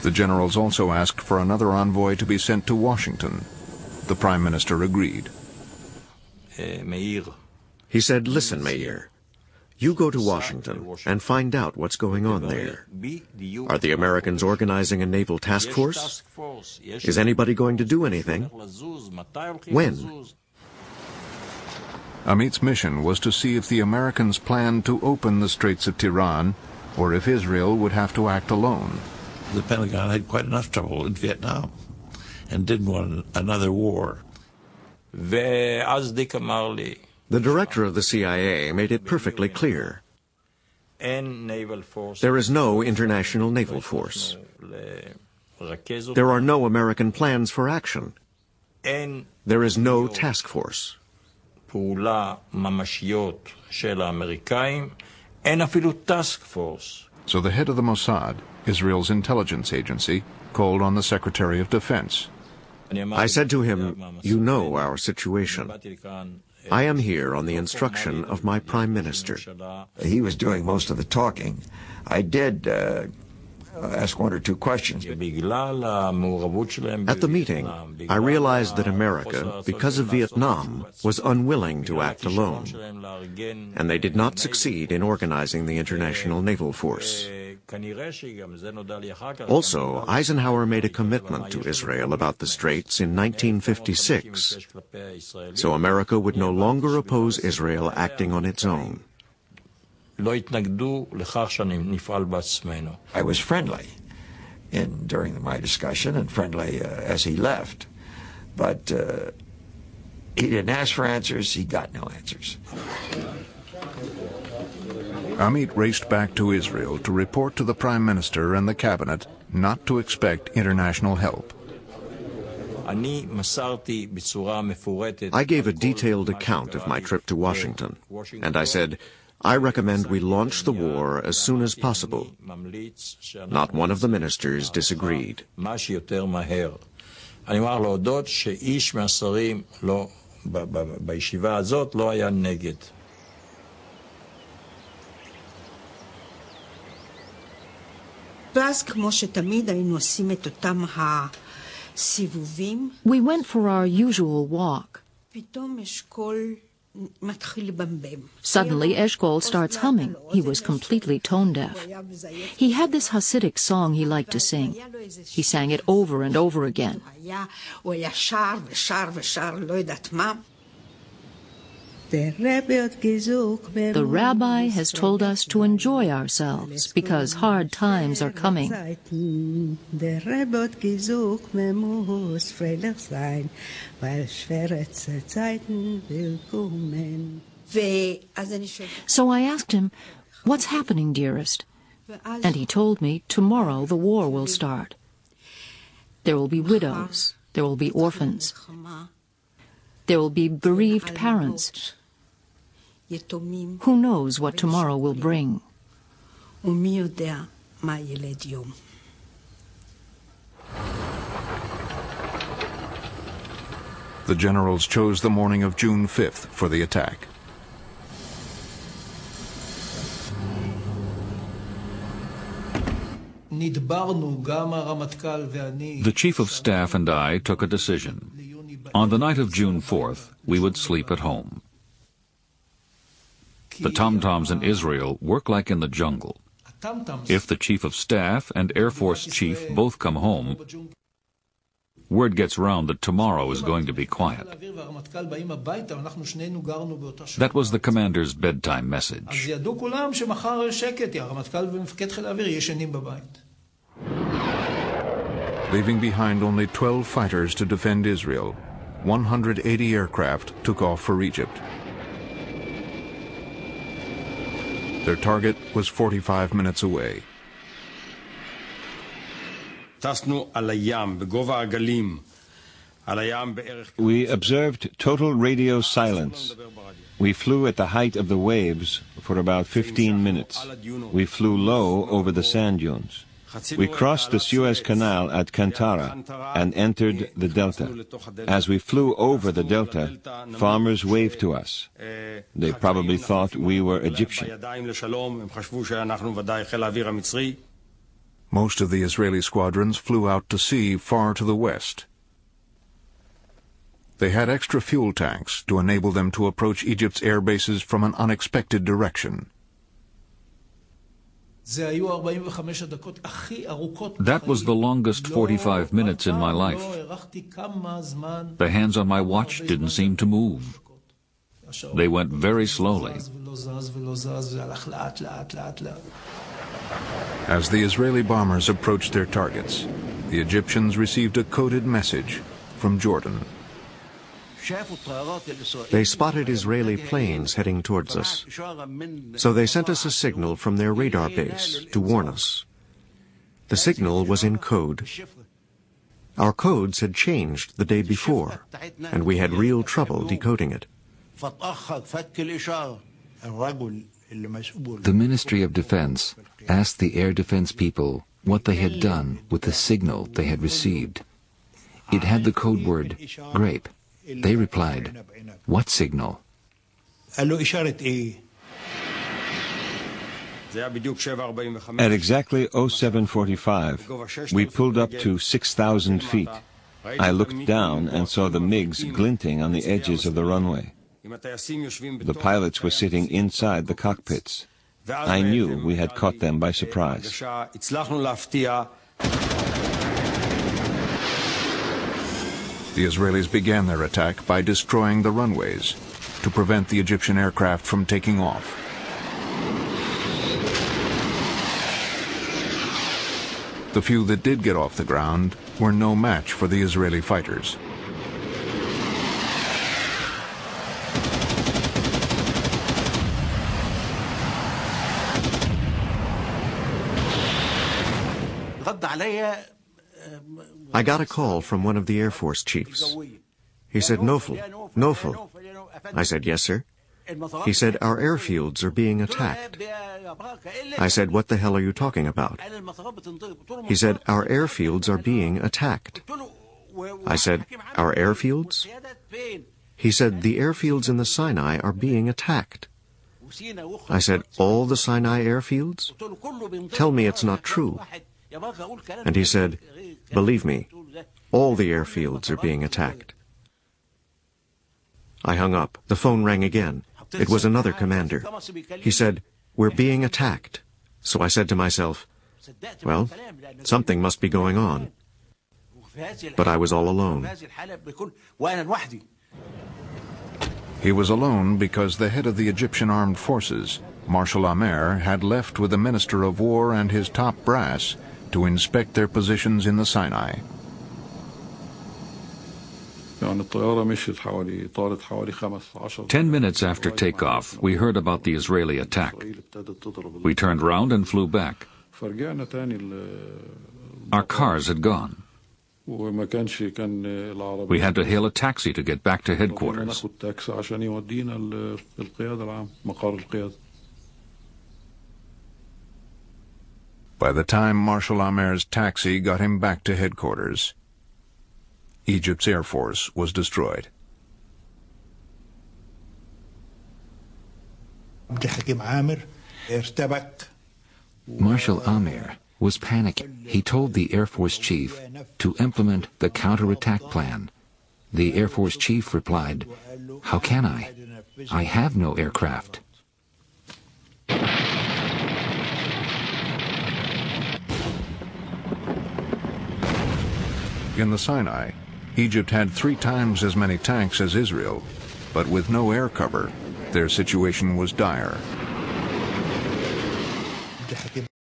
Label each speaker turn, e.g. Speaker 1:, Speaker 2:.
Speaker 1: The generals also asked for another envoy to be sent to Washington. The Prime Minister agreed.
Speaker 2: He said, "Listen, Meir, you go to Washington and find out what's going on there. Are the Americans organizing a naval task force? Is anybody going to do anything? When?"
Speaker 1: Amit's mission was to see if the Americans planned to open the Straits of Tiran, or if Israel would have to act alone.
Speaker 3: The Pentagon had quite enough trouble in Vietnam and didn't want another war.
Speaker 2: The director of the CIA made it perfectly clear. There is no international naval force. There are no American plans for action. There is no task force.
Speaker 1: So the head of the Mossad, Israel's intelligence agency, called on the Secretary of Defense.
Speaker 2: I said to him, "You know our situation. I am here on the instruction of my Prime Minister."
Speaker 4: He was doing most of the talking. I did ask one or two questions.
Speaker 2: At the meeting, I realized that America, because of Vietnam, was unwilling to act alone, and they did not succeed in organizing the international naval force. Also, Eisenhower made a commitment to Israel about the Straits in 1956, so America would no longer oppose Israel acting on its own.
Speaker 4: I was friendly during my discussion and friendly as he left, but he didn't ask for answers, he got no answers.
Speaker 1: Amit raced back to Israel to report to the Prime Minister and the Cabinet not to expect international help.
Speaker 2: I gave a detailed account of my trip to Washington, and I said, "I recommend we launch the war as soon as possible." Not one of the ministers disagreed.
Speaker 5: We went for our usual walk. Suddenly, Eshkol starts humming. He was completely tone-deaf. He had this Hasidic song he liked to sing. He sang it over and over again. The rabbi has told us to enjoy ourselves because hard times are coming. So I asked him, "What's happening, dearest?" And he told me tomorrow the war will start. There will be widows. There will be orphans. There will be bereaved parents. Who knows what tomorrow will bring?
Speaker 1: The generals chose the morning of June 5th for the attack.
Speaker 6: The Chief of Staff and I took a decision. On the night of June 4th, we would sleep at home. The tom-toms in Israel work like in the jungle. If the Chief of Staff and Air Force Chief both come home, word gets round that tomorrow is going to be quiet. That was the commander's bedtime message.
Speaker 1: Leaving behind only 12 fighters to defend Israel, 180 aircraft took off for Egypt. Their target was 45 minutes away.
Speaker 7: We observed total radio silence. We flew at the height of the waves for about 15 minutes. We flew low over the sand dunes. We crossed the Suez Canal at Kantara and entered the delta. As we flew over the delta, farmers waved to us. They probably thought we were Egyptian.
Speaker 1: Most of the Israeli squadrons flew out to sea far to the west. They had extra fuel tanks to enable them to approach Egypt's air bases from an unexpected direction.
Speaker 6: That was the longest 45 minutes in my life. The hands on my watch didn't seem to move. They went very slowly.
Speaker 1: As the Israeli bombers approached their targets, the Egyptians received a coded message from Jordan.
Speaker 2: They spotted Israeli planes heading towards us. So they sent us a signal from their radar base to warn us. The signal was in code. Our codes had changed the day before, and we had real trouble decoding it.
Speaker 8: The Ministry of Defense asked the air defense people what they had done with the signal they had received. It had the code word grape. They replied, "What signal?"
Speaker 7: At exactly 07:45, we pulled up to 6,000 feet. I looked down and saw the MiGs glinting on the edges of the runway. The pilots were sitting inside the cockpits. I knew we had caught them by surprise.
Speaker 1: The Israelis began their attack by destroying the runways to prevent the Egyptian aircraft from taking off. The few that did get off the ground were no match for the Israeli fighters.
Speaker 2: I got a call from one of the Air Force chiefs. He said, "Nofel, Nofel." I said, "Yes, sir." He said, "Our airfields are being attacked." I said, "What the hell are you talking about?" He said, "Our airfields are being attacked." I said, "Our airfields?" He said, "The airfields in the Sinai are being attacked." I said, "All the Sinai airfields? Tell me it's not true." And he said, "Believe me, all the airfields are being attacked." I hung up. The phone rang again. It was another commander. He said, "We're being attacked." So I said to myself, well, something must be going on. But I was all alone.
Speaker 1: He was alone because the head of the Egyptian armed forces, Marshal Amer, had left with the Minister of War and his top brass to inspect their positions in the Sinai.
Speaker 6: 10 minutes after takeoff, we heard about the Israeli attack. We turned round and flew back. Our cars had gone. We had to hail a taxi to get back to headquarters.
Speaker 1: By the time Marshal Amer's taxi got him back to headquarters, Egypt's Air Force was destroyed.
Speaker 8: Marshal Amer was panicking. He told the Air Force chief to implement the counterattack plan. The Air Force chief replied, "How can I? I have no aircraft."
Speaker 1: In the Sinai, Egypt had 3 times as many tanks as Israel, but with no air cover, their situation was dire.